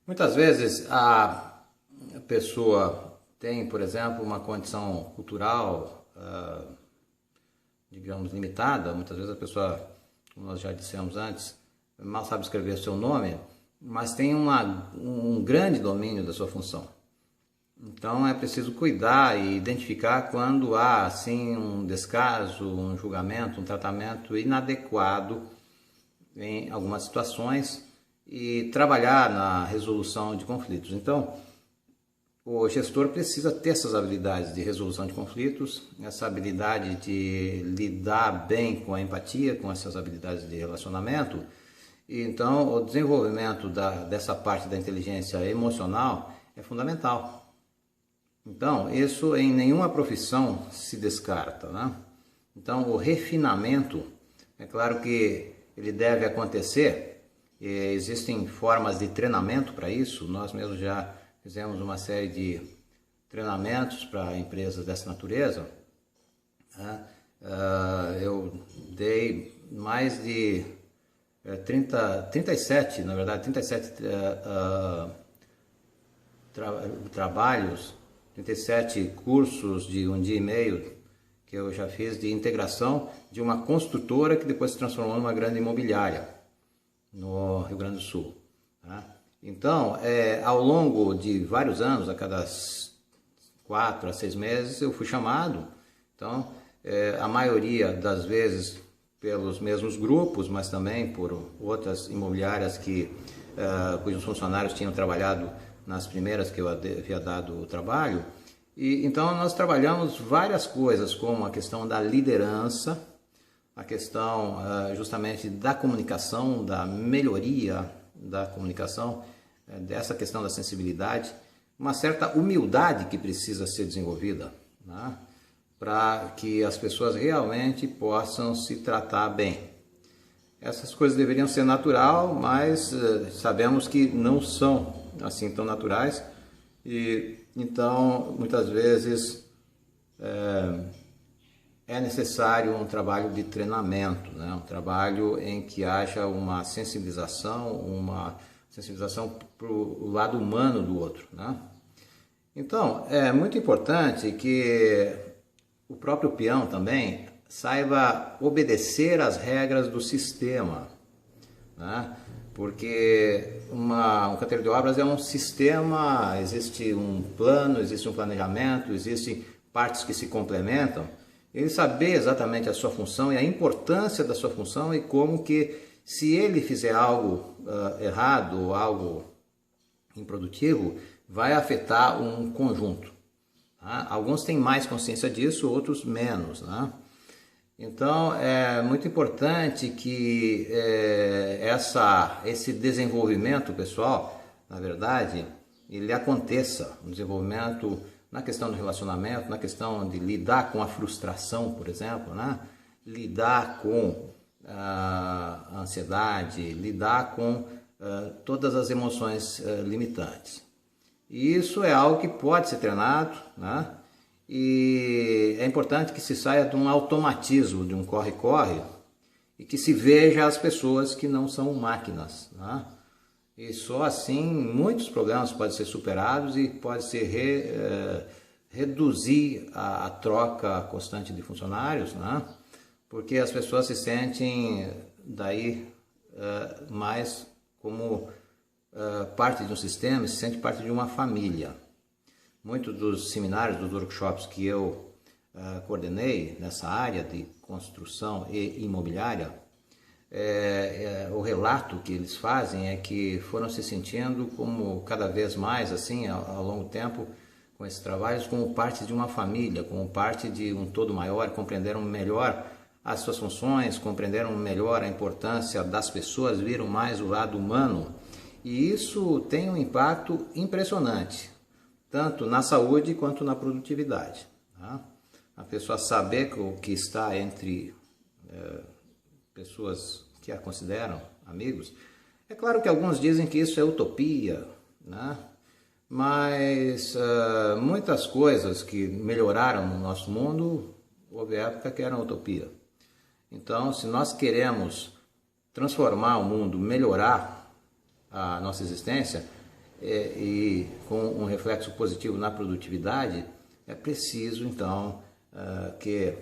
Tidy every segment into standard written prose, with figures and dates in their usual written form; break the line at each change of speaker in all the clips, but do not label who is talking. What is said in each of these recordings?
Muitas vezes a pessoa tem, por exemplo, uma condição cultural, digamos, limitada. Muitas vezes a pessoa, como nós já dissemos antes, mal sabe escrever o seu nome, mas tem um grande domínio da sua função. Então é preciso cuidar e identificar quando há assim um descaso, um julgamento, um tratamento inadequado em algumas situações e trabalhar na resolução de conflitos. Então, o gestor precisa ter essas habilidades de resolução de conflitos, essa habilidade de lidar bem com a empatia, com essas habilidades de relacionamento. E então, o desenvolvimento dessa parte da inteligência emocional é fundamental. Então, isso em nenhuma profissão se descarta, né? Então, o refinamento, é claro que ele deve acontecer, existem formas de treinamento para isso. Nós mesmos já fizemos uma série de treinamentos para empresas dessa natureza, né? Eu dei mais de 37, na verdade, 37 trabalhos, 37 cursos de um dia e meio que eu já fiz de integração de uma construtora que depois se transformou numa grande imobiliária no Rio Grande do Sul, tá? Então, ao longo de vários anos, a cada 4 a 6 meses, eu fui chamado. Então, a maioria das vezes pelos mesmos grupos, mas também por outras imobiliárias cujos funcionários tinham trabalhado nas primeiras que eu havia dado o trabalho. E então nós trabalhamos várias coisas, como a questão da liderança, a questão justamente da comunicação, da melhoria da comunicação, dessa questão da sensibilidade, uma certa humildade que precisa ser desenvolvida, né, para que as pessoas realmente possam se tratar bem. Essas coisas deveriam ser natural, mas sabemos que não são assim tão naturais, e então muitas vezes é necessário um trabalho de treinamento, né? Um trabalho em que haja uma sensibilização para o lado humano do outro, né? Então é muito importante que o próprio peão também saiba obedecer às regras do sistema, né? Porque um canteiro de obras é um sistema, existe um plano, existe um planejamento, existem partes que se complementam. Ele saber exatamente a sua função e a importância da sua função, e como que, se ele fizer algo errado ou algo improdutivo, vai afetar um conjunto, tá? Alguns têm mais consciência disso, outros menos, né? Então é muito importante que esse desenvolvimento pessoal, na verdade, ele aconteça, um desenvolvimento na questão do relacionamento, na questão de lidar com a frustração, por exemplo, né? Lidar com a ansiedade, lidar com todas as emoções limitantes. E isso é algo que pode ser treinado, né? E é importante que se saia de um automatismo, de um corre-corre, e que se veja as pessoas que não são máquinas, né? E só assim muitos problemas podem ser superados e pode-se reduzir a troca constante de funcionários, né? Porque as pessoas se sentem daí mais como parte de um sistema, se sente parte de uma família. Muitos dos seminários, dos workshops que eu coordenei nessa área de construção e imobiliária, o relato que eles fazem é que foram se sentindo como cada vez mais, assim, ao longo do tempo, com esses trabalhos, como parte de uma família, como parte de um todo maior, compreenderam melhor as suas funções, compreenderam melhor a importância das pessoas, viram mais o lado humano, e isso tem um impacto impressionante, tanto na saúde quanto na produtividade, tá? A pessoa saber que o que está entre pessoas que a consideram amigos. É claro que alguns dizem que isso é utopia, né? Mas muitas coisas que melhoraram no nosso mundo, houve época que eram utopia. Então, se nós queremos transformar o mundo, melhorar a nossa existência, e com um reflexo positivo na produtividade, é preciso então que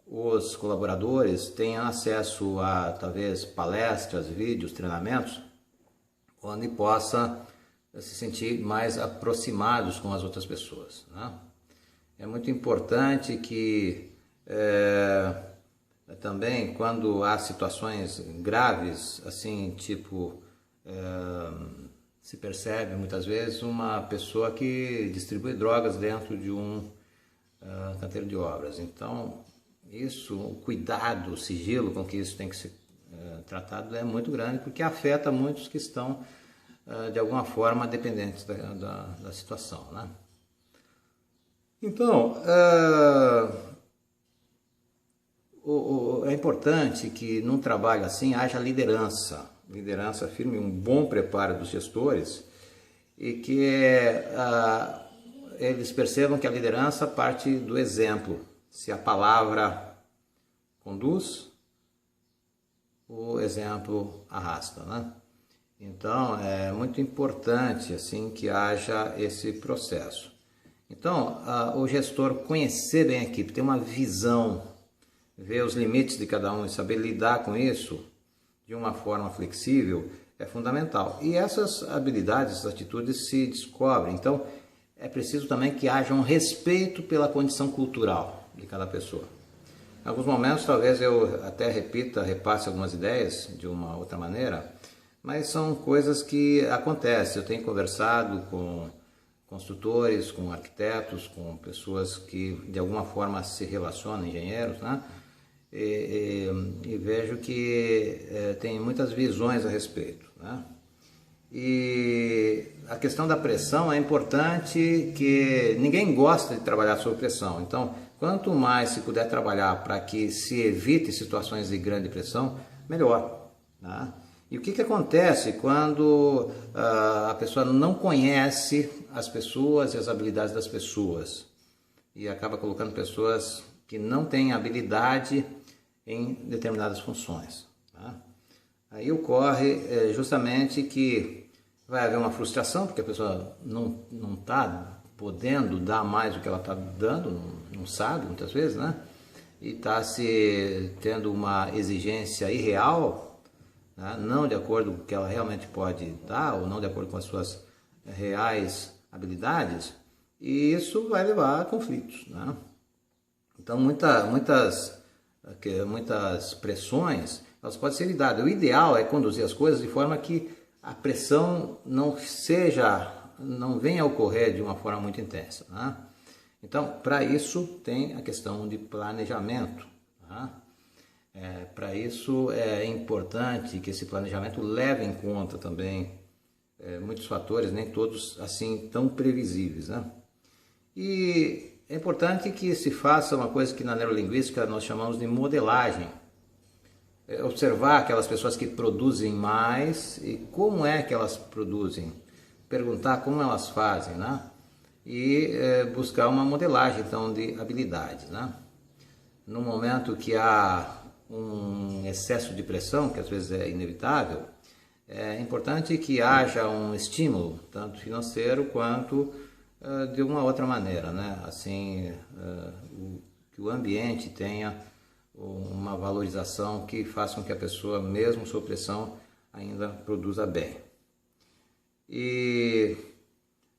os colaboradores tenham acesso a talvez palestras, vídeos, treinamentos, onde possa se sentir mais aproximados com as outras pessoas, né? É muito importante que também quando há situações graves, assim, tipo, se percebe muitas vezes uma pessoa que distribui drogas dentro de um canteiro de obras. Então, isso, o cuidado, o sigilo com que isso tem que ser tratado é muito grande, porque afeta muitos que estão, de alguma forma, dependentes da situação, né? Então, é importante que num trabalho assim haja liderança firme, um bom preparo dos gestores e que eles percebam que a liderança parte do exemplo. Se a palavra conduz, o exemplo arrasta, né? Então, é muito importante assim que haja esse processo. Então, o gestor conhecer bem a equipe, ter uma visão, ver os limites de cada um e saber lidar com isso de uma forma flexível é fundamental. E essas habilidades, essas atitudes se descobrem. Então, é preciso também que haja um respeito pela condição cultural de cada pessoa. Em alguns momentos, talvez eu até repasse algumas ideias de uma outra maneira, mas são coisas que acontecem. Eu tenho conversado com construtores, com arquitetos, com pessoas que de alguma forma se relacionam, engenheiros, né? E vejo que tem muitas visões a respeito, né? E a questão da pressão é importante, que ninguém gosta de trabalhar sob pressão. Então, quanto mais se puder trabalhar para que se evite situações de grande pressão, melhor, né? E o que acontece quando a pessoa não conhece as pessoas e as habilidades das pessoas e acaba colocando pessoas que não têm habilidade em determinadas funções, tá? Aí ocorre justamente que vai haver uma frustração, porque a pessoa não está podendo dar mais do que ela está dando, não sabe muitas vezes, né? E está se tendo uma exigência irreal, né? Não de acordo com o que ela realmente pode dar, ou não de acordo com as suas reais habilidades, e isso vai levar a conflitos, né? Então muitas pressões, elas podem ser lidadas. O ideal é conduzir as coisas de forma que a pressão não venha a ocorrer de uma forma muito intensa, né? Então, para isso tem a questão de planejamento, né? Para isso é importante que esse planejamento leve em conta também muitos fatores, nem todos assim tão previsíveis, né? E é importante que se faça uma coisa que na neurolinguística nós chamamos de modelagem. Observar aquelas pessoas que produzem mais e como é que elas produzem. Perguntar como elas fazem, né? E buscar uma modelagem, então, de habilidades, né? No momento que há um excesso de pressão, que às vezes é inevitável, é importante que haja um estímulo, tanto financeiro quanto de uma outra maneira, né? Assim, que o ambiente tenha uma valorização que faça com que a pessoa, mesmo sob pressão, ainda produza bem. E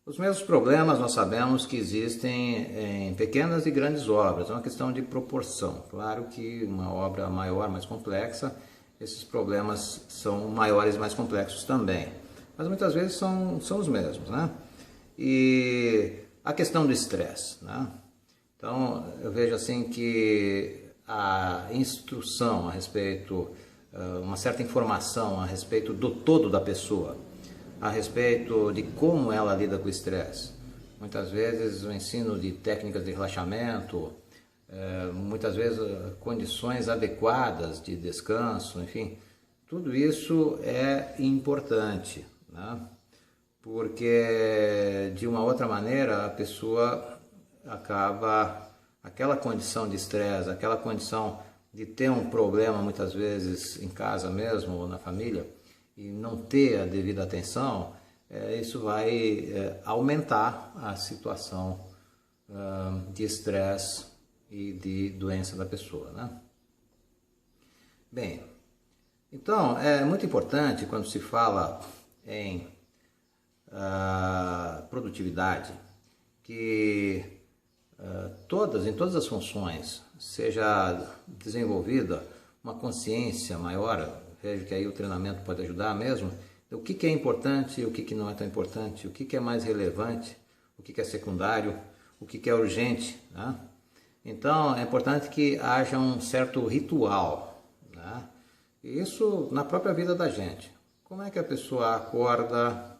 os mesmos problemas nós sabemos que existem em pequenas e grandes obras, é uma questão de proporção. Claro que uma obra maior, mais complexa, esses problemas são maiores e mais complexos também, mas muitas vezes são os mesmos, né? E a questão do estresse, né? Então, eu vejo assim que a instrução a respeito, uma certa informação a respeito do todo da pessoa, a respeito de como ela lida com o estresse. Muitas vezes o ensino de técnicas de relaxamento, muitas vezes condições adequadas de descanso, enfim, tudo isso é importante, né? Porque de uma outra maneira a pessoa acaba, aquela condição de estresse, aquela condição de ter um problema muitas vezes em casa mesmo ou na família, e não ter a devida atenção, isso vai aumentar a situação de estresse e de doença da pessoa, né? Bem, então é muito importante quando se fala em produtividade que em todas as funções seja desenvolvida uma consciência maior. Vejo que aí o treinamento pode ajudar mesmo. O que é importante e o que não é tão importante, o que é mais relevante, o que é secundário, o que é urgente, né? Então é importante que haja um certo ritual, né? Isso na própria vida da gente. Como é que a pessoa acorda,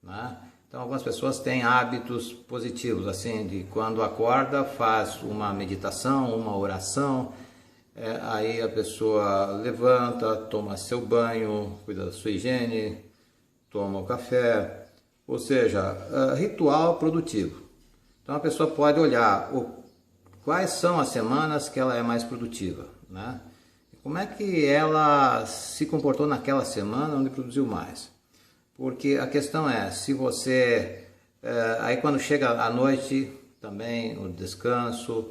né? Então algumas pessoas têm hábitos positivos, assim, de quando acorda faz uma meditação, uma oração, aí a pessoa levanta, toma seu banho, cuida da sua higiene, toma o café, ou seja, ritual produtivo. Então a pessoa pode olhar quais são as semanas que ela é mais produtiva, né? Como é que ela se comportou naquela semana onde produziu mais. Porque a questão é, se você, aí quando chega à noite também, o descanso,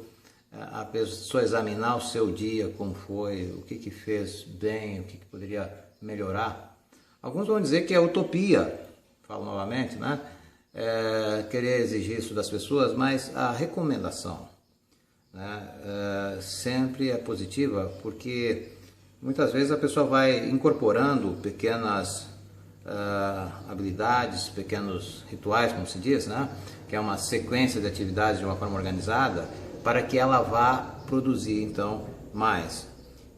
a pessoa examinar o seu dia, como foi, o que fez bem, o que poderia melhorar. Alguns vão dizer que é utopia, falo novamente, né? Querer exigir isso das pessoas, mas a recomendação, né, sempre é positiva, porque muitas vezes a pessoa vai incorporando pequenas habilidades, pequenos rituais, como se diz, né? Que é uma sequência de atividades de uma forma organizada, para que ela vá produzir então mais.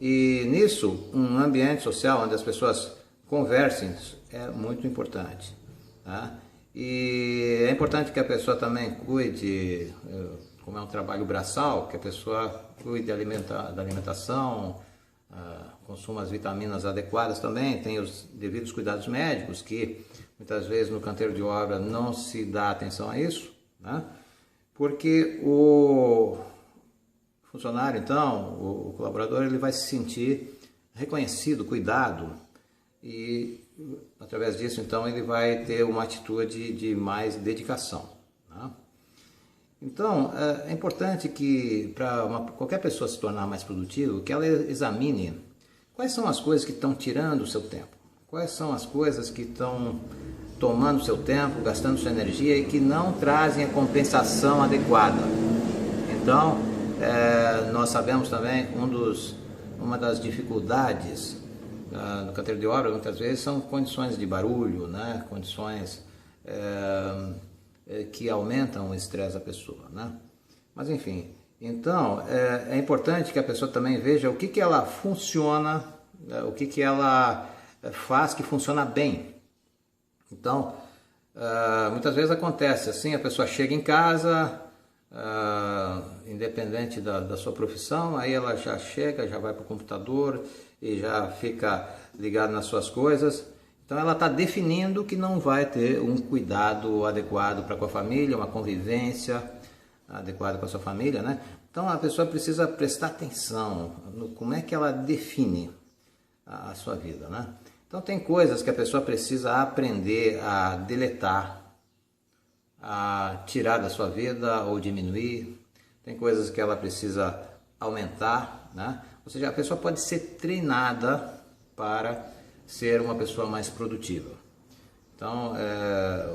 E nisso, um ambiente social onde as pessoas conversem é muito importante, tá? E é importante que a pessoa também cuide, como é um trabalho braçal, que a pessoa cuide da alimentação, consuma as vitaminas adequadas também, tem os devidos cuidados médicos, que muitas vezes no canteiro de obra não se dá atenção a isso, né? Porque o funcionário, então, o colaborador, ele vai se sentir reconhecido, cuidado, e através disso, então, ele vai ter uma atitude de mais dedicação, né? Então, é importante que, para qualquer pessoa se tornar mais produtiva, que ela examine quais são as coisas que estão tirando o seu tempo, quais são as coisas que estão tomando o seu tempo, gastando sua energia e que não trazem a compensação adequada. Então, nós sabemos também, uma das dificuldades no canteiro de obra, muitas vezes, são condições de barulho, né? Condições que aumentam o estresse da pessoa, né? Mas enfim, então é importante que a pessoa também veja o que ela funciona, o que ela faz que funciona bem. Então, muitas vezes acontece assim, a pessoa chega em casa, independente da sua profissão, aí ela já chega, já vai para o computador e já fica ligada nas suas coisas. Então ela está definindo que não vai ter um cuidado adequado para com a família, uma convivência adequada com a sua família, né? Então a pessoa precisa prestar atenção no como é que ela define a sua vida, né? Então tem coisas que a pessoa precisa aprender a deletar, a tirar da sua vida ou diminuir. Tem coisas que ela precisa aumentar, né? Ou seja, a pessoa pode ser treinada para ser uma pessoa mais produtiva. Então,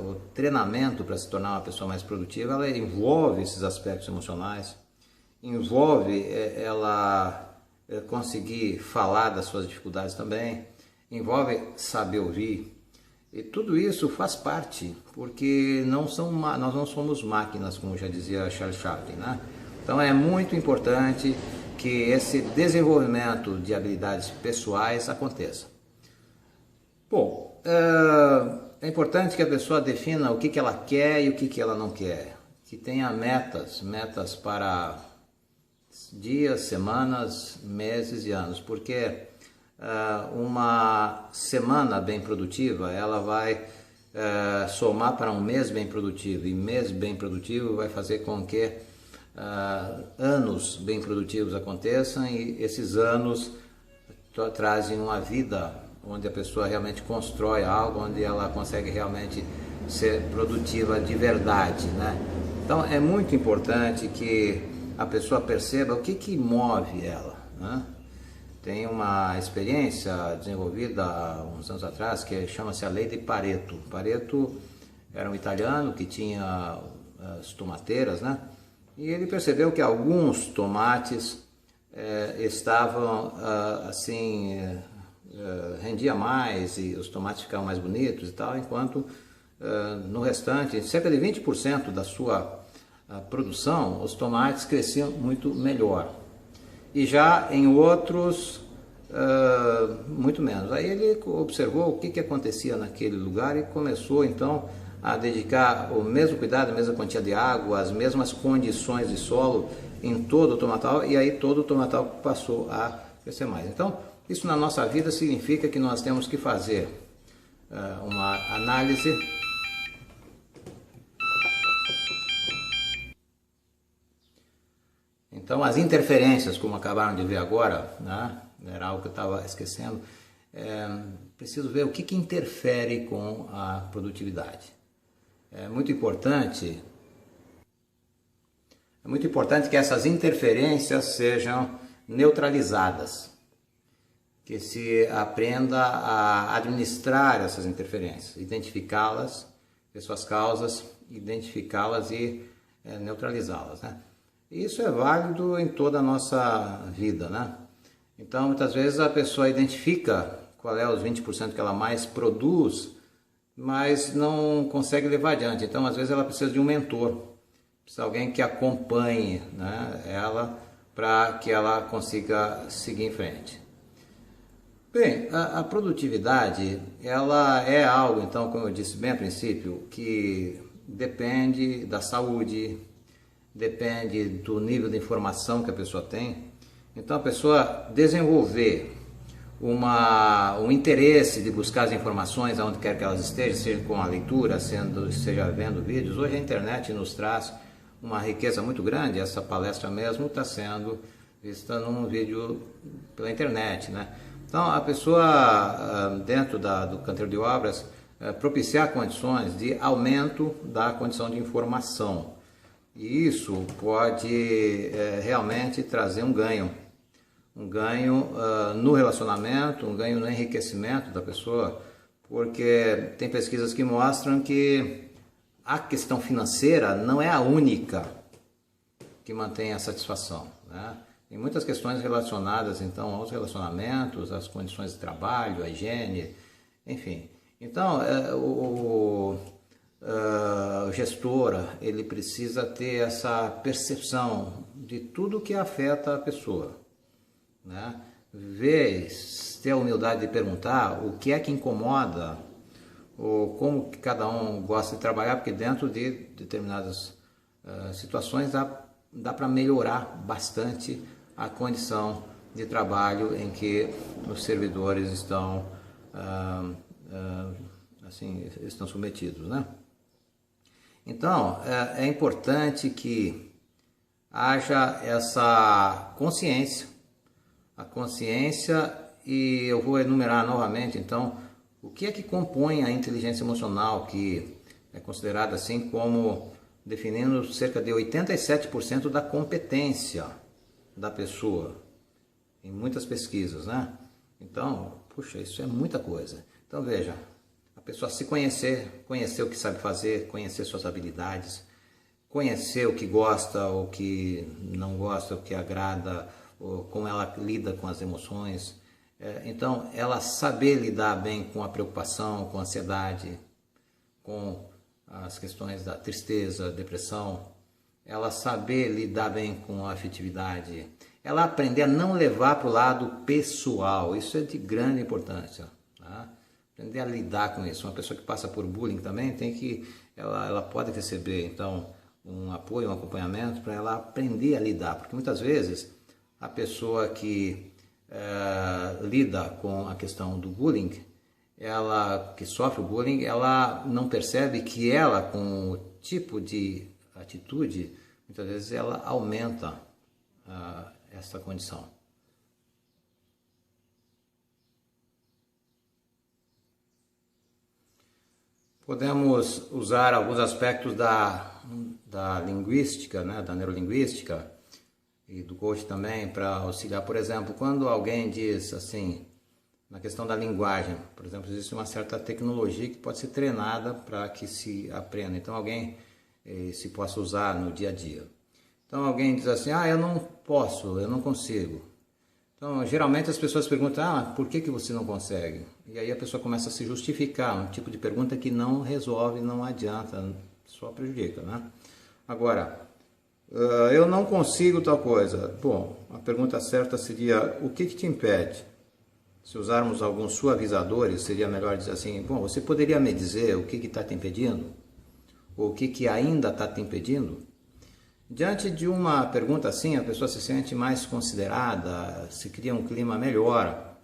o treinamento para se tornar uma pessoa mais produtiva, ela envolve esses aspectos emocionais, envolve ela conseguir falar das suas dificuldades também, envolve saber ouvir, e tudo isso faz parte, porque nós não somos máquinas, como já dizia Charles Chaplin, né? Então é muito importante que esse desenvolvimento de habilidades pessoais aconteça. Bom, é importante que a pessoa defina o que ela quer e o que ela não quer, que tenha metas para dias, semanas, meses e anos, porque uma semana bem produtiva, ela vai somar para um mês bem produtivo, e mês bem produtivo vai fazer com que anos bem produtivos aconteçam, e esses anos trazem uma vida onde a pessoa realmente constrói algo, onde ela consegue realmente ser produtiva de verdade, né? Então é muito importante que a pessoa perceba o que move ela, né? Tem uma experiência desenvolvida há uns anos atrás que chama-se a Lei de Pareto. Pareto era um italiano que tinha as tomateiras, né? E ele percebeu que alguns tomates estavam assim, rendia mais e os tomates ficavam mais bonitos e tal, enquanto no restante, cerca de 20% da sua produção, os tomates cresciam muito melhor. E já em outros, muito menos. Aí ele observou o que acontecia naquele lugar e começou então a dedicar o mesmo cuidado, a mesma quantia de água, as mesmas condições de solo em todo o tomatal, e aí todo o tomatal passou a crescer mais. Então, isso na nossa vida significa que nós temos que fazer uma análise Então, as interferências, como acabaram de ver agora, né, era algo que eu estava esquecendo, preciso ver o que interfere com a produtividade. É muito importante que essas interferências sejam neutralizadas, que se aprenda a administrar essas interferências, identificá-las, ver suas causas, identificá-las e neutralizá-las, né? Isso é válido em toda a nossa vida, né? Então, muitas vezes a pessoa identifica qual é os 20% que ela mais produz, mas não consegue levar adiante. Então, às vezes ela precisa de um mentor, precisa de alguém que acompanhe, né, ela, para que ela consiga seguir em frente. Bem, a produtividade, ela é algo, então, como eu disse bem a princípio, que depende da saúde, depende do nível de informação que a pessoa tem. Então a pessoa desenvolver um interesse de buscar as informações aonde quer que elas estejam, seja com a leitura, seja vendo vídeos. Hoje a internet nos traz uma riqueza muito grande. Essa palestra mesmo está sendo vista num vídeo pela internet, né? Então a pessoa dentro do canteiro de obras propiciar condições de aumento da condição de informação. E isso pode realmente trazer um ganho no relacionamento, um ganho no enriquecimento da pessoa, porque tem pesquisas que mostram que a questão financeira não é a única que mantém a satisfação, né? Tem muitas questões relacionadas então aos relacionamentos, às condições de trabalho, à higiene, enfim. Então o gestor, ele precisa ter essa percepção de tudo que afeta a pessoa, né? Ter a humildade de perguntar o que é que incomoda, ou como que cada um gosta de trabalhar, porque dentro de determinadas situações dá para melhorar bastante a condição de trabalho em que os servidores estão assim, estão submetidos, né? Então, é importante que haja essa consciência, e eu vou enumerar novamente, então, o que é que compõe a inteligência emocional, que é considerada assim como definindo cerca de 87% da competência da pessoa, em muitas pesquisas, né? Então, puxa, isso é muita coisa. Então, veja, a pessoa se conhecer o que sabe fazer, conhecer suas habilidades, conhecer o que gosta, o que não gosta, o que agrada, ou como ela lida com as emoções. Então, ela saber lidar bem com a preocupação, com a ansiedade, com as questões da tristeza, depressão, ela saber lidar bem com a afetividade, ela aprender a não levar para o lado pessoal, isso é de grande importância, tá? Aprender a lidar com isso. Uma pessoa que passa por bullying também ela pode receber então um apoio, um acompanhamento para ela aprender a lidar, porque muitas vezes a pessoa que lida com a questão do bullying, ela que sofre o bullying, ela não percebe que ela, com o tipo de atitude, muitas vezes ela aumenta essa condição. Podemos usar alguns aspectos da linguística, né, da neurolinguística e do coach também para auxiliar. Por exemplo, quando alguém diz assim, na questão da linguagem, por exemplo, existe uma certa tecnologia que pode ser treinada para que se aprenda. Então alguém se possa usar no dia a dia. Então alguém diz assim, eu não posso, eu não consigo. Então geralmente as pessoas perguntam, por que você não consegue? E aí a pessoa começa a se justificar, um tipo de pergunta que não resolve, não adianta, só prejudica, né? Agora, eu não consigo tal coisa. Bom, a pergunta certa seria, o que te impede? Se usarmos alguns suavizadores, seria melhor dizer assim, bom, você poderia me dizer o que está te impedindo? Ou o que ainda está te impedindo? Diante de uma pergunta assim, a pessoa se sente mais considerada, se cria um clima melhor,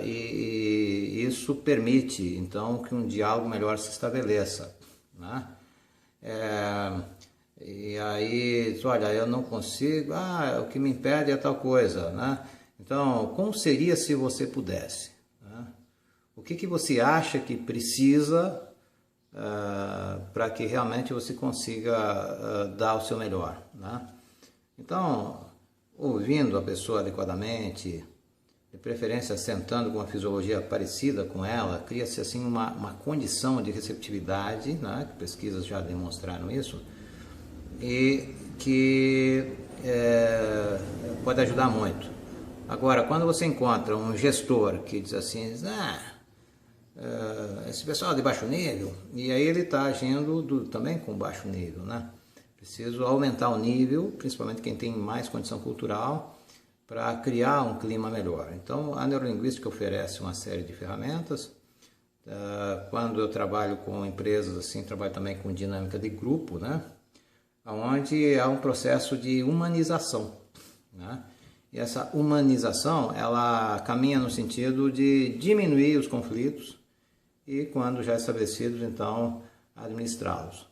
e isso permite, então, que um diálogo melhor se estabeleça, né? E aí, olha, eu não consigo, o que me impede é tal coisa, né? Então, como seria se você pudesse? Né? O que você acha que precisa para que realmente você consiga dar o seu melhor, né? Então, ouvindo a pessoa adequadamente, de preferência sentando com uma fisiologia parecida com ela, cria-se assim uma condição de receptividade, né? Que pesquisas já demonstraram isso, e que pode ajudar muito. Agora, quando você encontra um gestor que diz assim, esse pessoal de baixo nível, e aí ele está agindo também com baixo nível, né? Preciso aumentar o nível, principalmente quem tem mais condição cultural, para criar um clima melhor. Então, a neurolinguística oferece uma série de ferramentas. Quando eu trabalho com empresas, assim, trabalho também com dinâmica de grupo, né? Onde há um processo de humanização, né? E essa humanização, ela caminha no sentido de diminuir os conflitos e, quando já estabelecidos, então, administrá-los.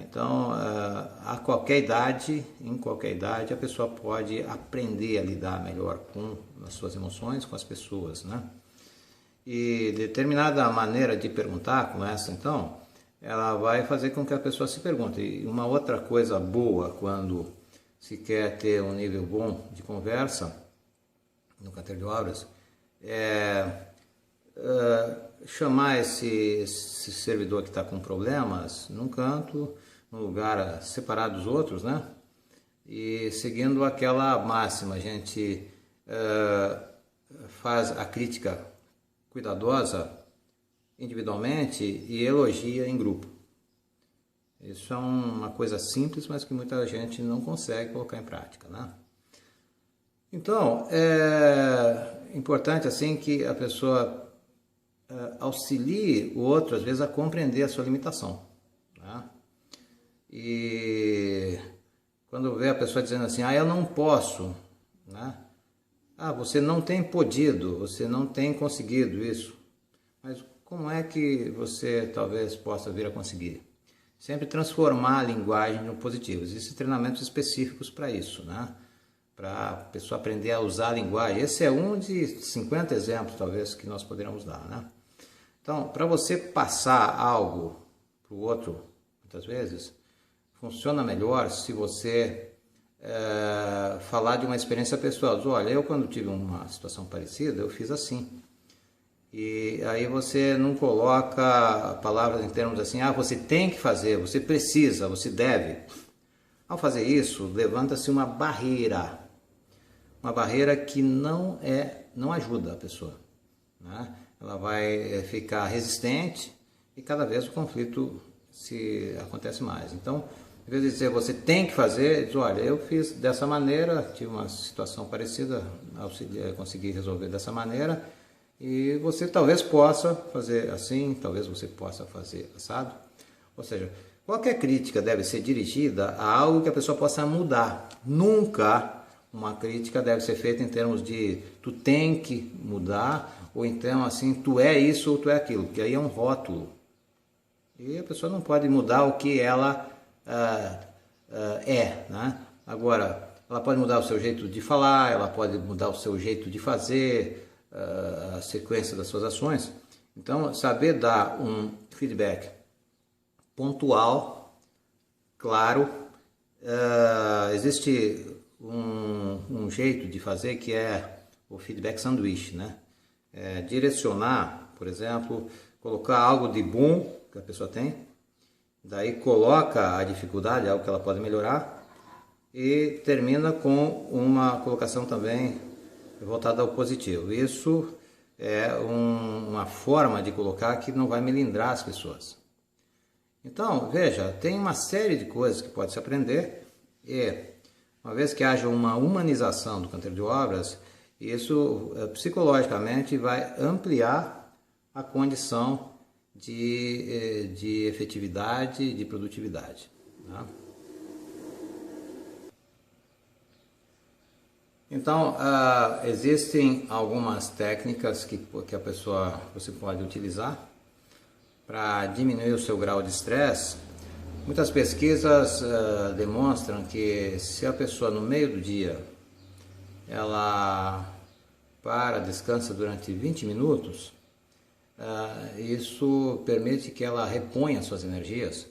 Então, a qualquer idade, em qualquer idade, a pessoa pode aprender a lidar melhor com as suas emoções, com as pessoas, né? E determinada maneira de perguntar, como essa, então, ela vai fazer com que a pessoa se pergunte. E uma outra coisa boa quando se quer ter um nível bom de conversa no canteiro de obras, chamar esse servidor que está com problemas num canto, num lugar separado dos outros, né? E seguindo aquela máxima, a gente faz a crítica cuidadosa individualmente e elogia em grupo. Isso é uma coisa simples, mas que muita gente não consegue colocar em prática, né? Então, é importante assim que a pessoa auxilie o outro, às vezes, a compreender a sua limitação, né? E quando vê a pessoa dizendo assim, eu não posso, né? Você não tem podido, você não tem conseguido isso, mas como é que você talvez possa vir a conseguir? Sempre transformar a linguagem no positivo. Existem treinamentos específicos para isso, né? Para a pessoa aprender a usar a linguagem. Esse é um de 50 exemplos, talvez, que nós poderíamos dar, né? Então, para você passar algo para o outro, muitas vezes, funciona melhor se você falar de uma experiência pessoal. Diz, olha, eu quando tive uma situação parecida, eu fiz assim. E aí você não coloca palavras em termos assim, você tem que fazer, você precisa, você deve. Ao fazer isso, levanta-se uma barreira que não ajuda a pessoa, né? Ela vai ficar resistente e cada vez o conflito acontece mais. Então, em vez de dizer você tem que fazer, diz, olha, eu fiz dessa maneira, tive uma situação parecida, consegui resolver dessa maneira, e você talvez possa fazer assim, talvez você possa fazer assado. Ou seja, qualquer crítica deve ser dirigida a algo que a pessoa possa mudar. Nunca uma crítica deve ser feita em termos de tu tem que mudar, ou então assim, tu é isso ou tu é aquilo, porque aí é um rótulo. E a pessoa não pode mudar o que ela né? Agora, ela pode mudar o seu jeito de falar, ela pode mudar o seu jeito de fazer, a sequência das suas ações. Então, saber dar feedback pontual, claro. Existe um jeito de fazer que é o feedback sanduíche, né? Direcionar, por exemplo, colocar algo de bom que a pessoa tem, daí coloca a dificuldade, algo que ela pode melhorar, e termina com uma colocação também voltada ao positivo. Isso é uma forma de colocar que não vai melindrar as pessoas. Então, veja, tem uma série de coisas que pode se aprender, e uma vez que haja uma humanização do canteiro de obras, isso psicologicamente vai ampliar a condição de efetividade, de produtividade, tá? Então, existem algumas técnicas que você pode utilizar para diminuir o seu grau de estresse. Muitas pesquisas demonstram que se a pessoa no meio do dia ela descansa durante 20 minutos, isso permite que ela reponha suas energias,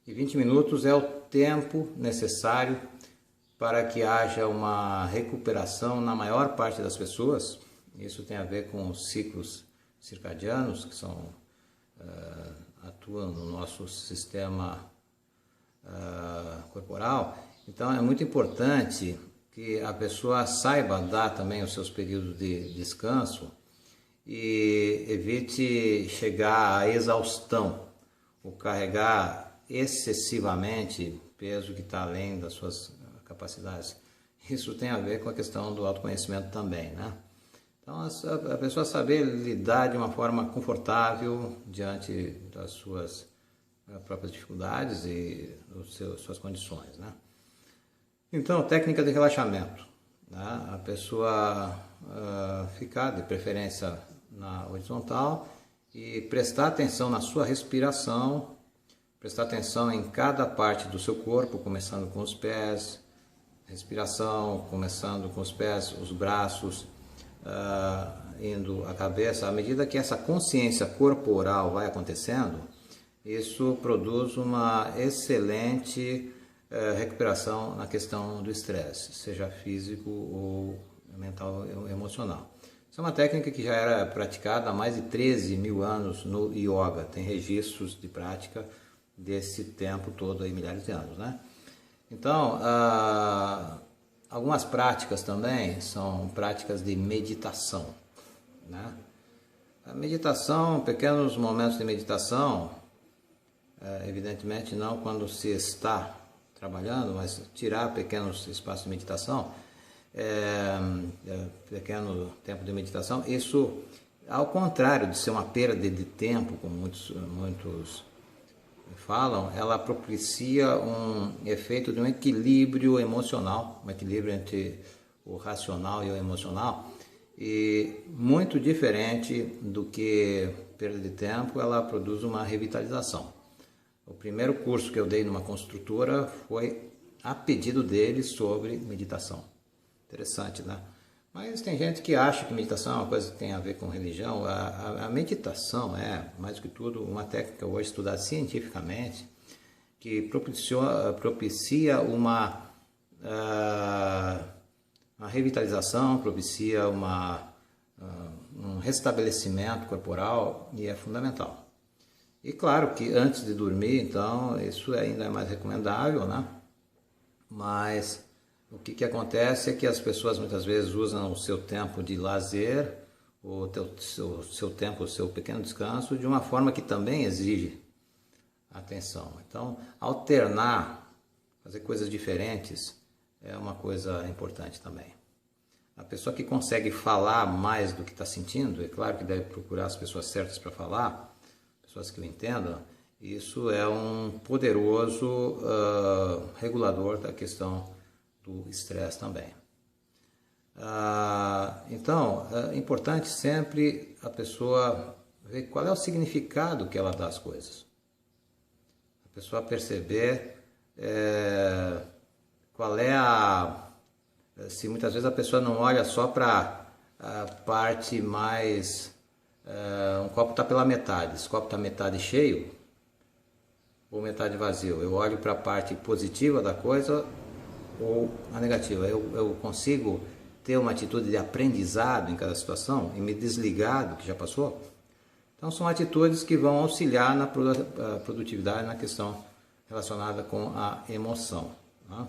e 20 minutos é o tempo necessário para que haja uma recuperação na maior parte das pessoas. Isso tem a ver com os ciclos circadianos, que atuam no nosso sistema corporal. Então é muito importante que a pessoa saiba dar também os seus períodos de descanso e evite chegar à exaustão ou carregar excessivamente peso que está além das suas capacidades. Isso tem a ver com a questão do autoconhecimento também, né? Então a pessoa saber lidar de uma forma confortável diante das suas próprias dificuldades e suas condições, né? Então, técnica de relaxamento, né? A pessoa ficar de preferência na horizontal e prestar atenção na sua respiração, prestar atenção em cada parte do seu corpo, começando com os pés, respiração, começando com os pés, os braços, indo à cabeça. À medida que essa consciência corporal vai acontecendo, isso produz uma excelente recuperação na questão do estresse, seja físico ou mental ou emocional. Isso é uma técnica que já era praticada há mais de 13 mil anos no yoga. Tem registros de prática desse tempo todo, aí, milhares de anos, né? Então, algumas práticas também são práticas de meditação, né? A meditação, pequenos momentos de meditação, evidentemente não quando se está trabalhando, mas tirar pequenos espaços de meditação, pequeno tempo de meditação, isso, ao contrário de ser uma perda de tempo, como muitos falam, ela propicia um efeito de um equilíbrio emocional, um equilíbrio entre o racional e o emocional, e muito diferente do que perda de tempo, ela produz uma revitalização. O primeiro curso que eu dei numa construtora foi a pedido deles sobre meditação. Interessante, né? Mas tem gente que acha que meditação é uma coisa que tem a ver com religião. A meditação é, mais do que tudo, uma técnica hoje estudada cientificamente que propicia uma revitalização, propicia um restabelecimento corporal, e é fundamental. E claro que antes de dormir, então, isso ainda é mais recomendável, né? Mas o que acontece é que as pessoas muitas vezes usam o seu tempo de lazer, o seu tempo, o seu pequeno descanso, de uma forma que também exige atenção. Então, alternar, fazer coisas diferentes é uma coisa importante também. A pessoa que consegue falar mais do que está sentindo, é claro que deve procurar as pessoas certas para falar, pessoas que o entendam. Isso é um poderoso regulador da questão do estresse também. Então, é importante sempre a pessoa ver qual é o significado que ela dá às coisas. A pessoa perceber qual é se muitas vezes a pessoa não olha só para a parte mais um copo está pela metade, esse copo está metade cheio ou metade vazio. Eu olho para a parte positiva da coisa ou a negativa. Eu consigo ter uma atitude de aprendizado em cada situação e me desligar do que já passou. Então são atitudes que vão auxiliar na produtividade, na questão relacionada com a emoção. Né?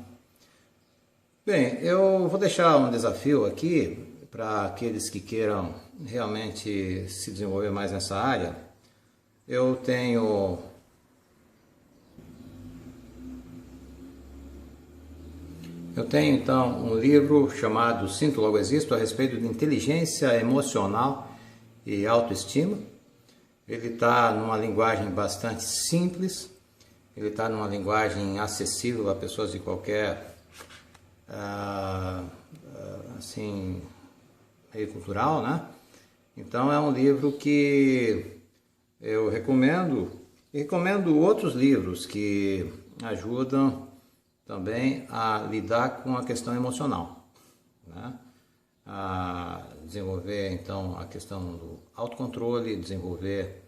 Bem, eu vou deixar um desafio aqui para aqueles que queiram realmente se desenvolver mais nessa área. Eu tenho então um livro chamado Sinto Logo Existo, a respeito de inteligência emocional e autoestima. Ele está numa linguagem bastante simples, ele está numa linguagem acessível a pessoas de qualquer assim, meio cultural, né? Então é um livro que eu recomendo, e recomendo outros livros que ajudam também a lidar com a questão emocional, né? A desenvolver então a questão do autocontrole, desenvolver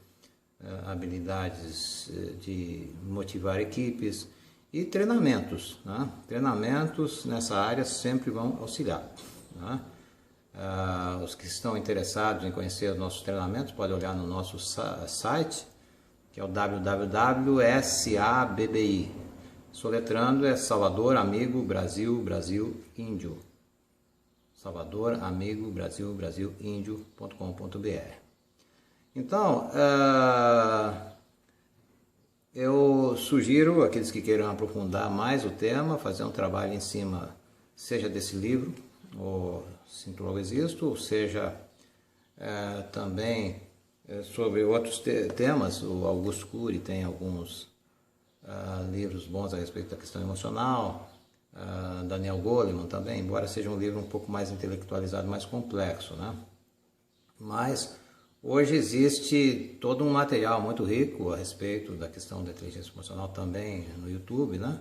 habilidades de motivar equipes e treinamentos, né? Treinamentos nessa área sempre vão auxiliar, né? Os que estão interessados em conhecer os nossos treinamentos podem olhar no nosso site, que é o www.sabbi. Soletrando é Salvador, Amigo, Brasil, Brasil, Índio. Salvador, Amigo, Brasil, Brasil, Índio.com.br. Então, eu sugiro aqueles que queiram aprofundar mais o tema, fazer um trabalho em cima, seja desse livro, ou Sinto Logo Existo, ou seja também sobre outros temas. O Augusto Cury tem alguns livros bons a respeito da questão emocional, Daniel Goleman também, embora seja um livro um pouco mais intelectualizado, mais complexo, né? Mas hoje existe todo um material muito rico a respeito da questão da inteligência emocional também no YouTube, né?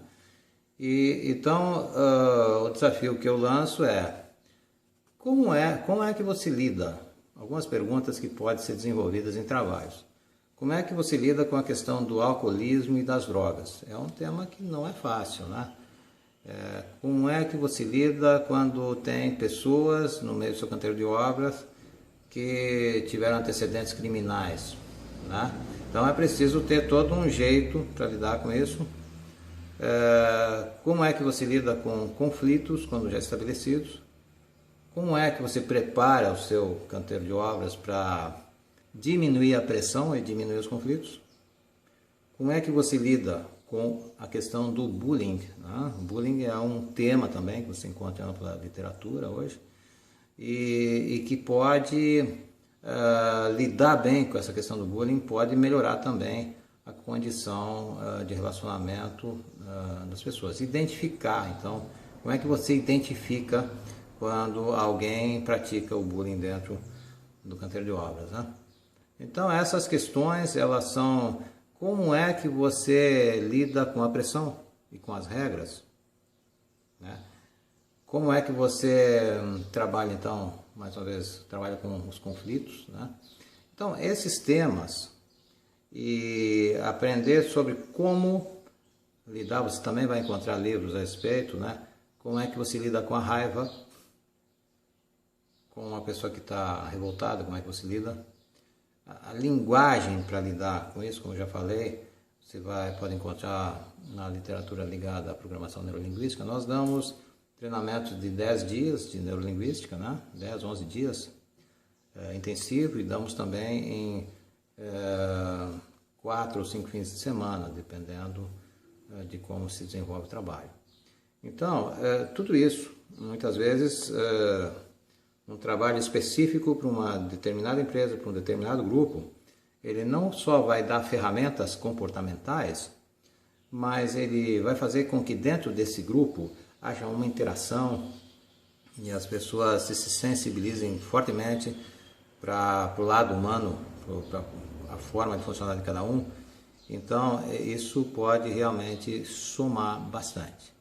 E então o desafio que eu lanço é como é que você lida? Algumas perguntas que podem ser desenvolvidas em trabalhos. Como é que você lida com a questão do alcoolismo e das drogas? É um tema que não é fácil, né? Como é que você lida quando tem pessoas no meio do seu canteiro de obras que tiveram antecedentes criminais, né? Então é preciso ter todo um jeito para lidar com isso. Como é que você lida com conflitos quando já estabelecidos? Como é que você prepara o seu canteiro de obras para diminuir a pressão e diminuir os conflitos? Como é que você lida com a questão do bullying, né? O bullying é um tema também que você encontra na literatura hoje e que pode lidar bem com essa questão do bullying, pode melhorar também a condição de relacionamento das pessoas. Identificar, então, como é que você identifica quando alguém pratica o bullying dentro do canteiro de obras, né? Então essas questões, elas são como é que você lida com a pressão e com as regras, né? Como é que você trabalha então, mais uma vez, trabalha com os conflitos, né? Então esses temas e aprender sobre como lidar, você também vai encontrar livros a respeito, né? Como é que você lida com a raiva, com uma pessoa que está revoltada, como é que você lida? A linguagem para lidar com isso, como eu já falei, você pode encontrar na literatura ligada à programação neurolinguística. Nós damos treinamentos de 10 dias de neurolinguística, né? 10, 11 dias intensivo, e damos também em 4 ou 5 fins de semana, dependendo de como se desenvolve o trabalho. Então, tudo isso, muitas vezes, um trabalho específico para uma determinada empresa, para um determinado grupo, ele não só vai dar ferramentas comportamentais, mas ele vai fazer com que dentro desse grupo haja uma interação e as pessoas se sensibilizem fortemente para o lado humano, para a forma de funcionar de cada um. Então, isso pode realmente somar bastante.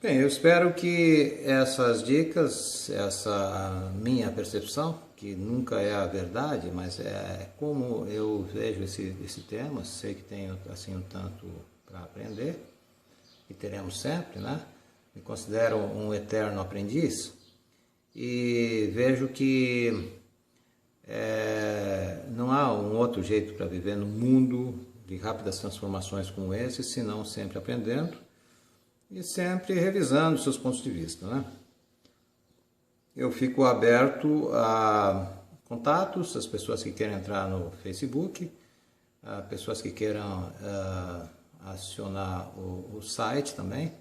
Bem, eu espero que essas dicas, essa minha percepção, que nunca é a verdade, mas é como eu vejo esse tema. Sei que tenho assim um tanto para aprender, e teremos sempre, né? Me considero um eterno aprendiz, e vejo que não há um outro jeito para viver no mundo de rápidas transformações como esse, senão sempre aprendendo e sempre revisando seus pontos de vista, né? Eu fico aberto a contatos, as pessoas que querem entrar no Facebook, pessoas que queiram acionar o site também,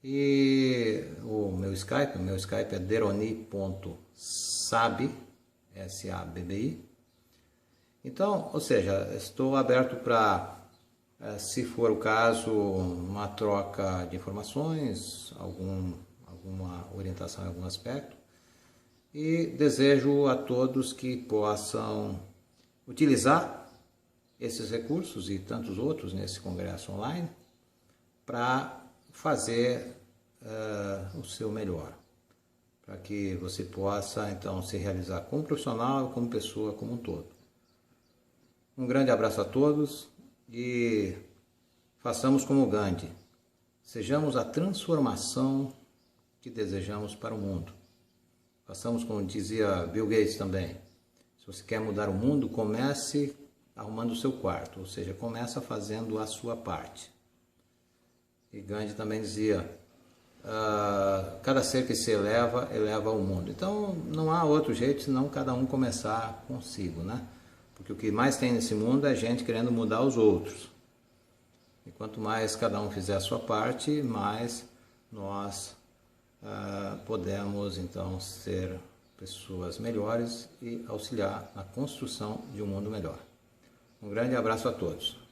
e o meu Skype é deroni.sabbi, S-A-B-B-I. Então, ou seja, estou aberto para, se for o caso, uma troca de informações, alguma orientação em algum aspecto, e desejo a todos que possam utilizar esses recursos e tantos outros nesse congresso online para fazer o seu melhor, para que você possa então se realizar como profissional e como pessoa como um todo. Um grande abraço a todos e façamos como Gandhi, sejamos a transformação que desejamos para o mundo. Façamos como dizia Bill Gates também, se você quer mudar o mundo, comece arrumando o seu quarto, ou seja, começa fazendo a sua parte. E Gandhi também dizia, cada ser que se eleva, eleva o mundo. Então não há outro jeito senão cada um começar consigo, né? Porque o que mais tem nesse mundo é gente querendo mudar os outros. E quanto mais cada um fizer a sua parte, mais nós podemos então ser pessoas melhores e auxiliar na construção de um mundo melhor. Um grande abraço a todos.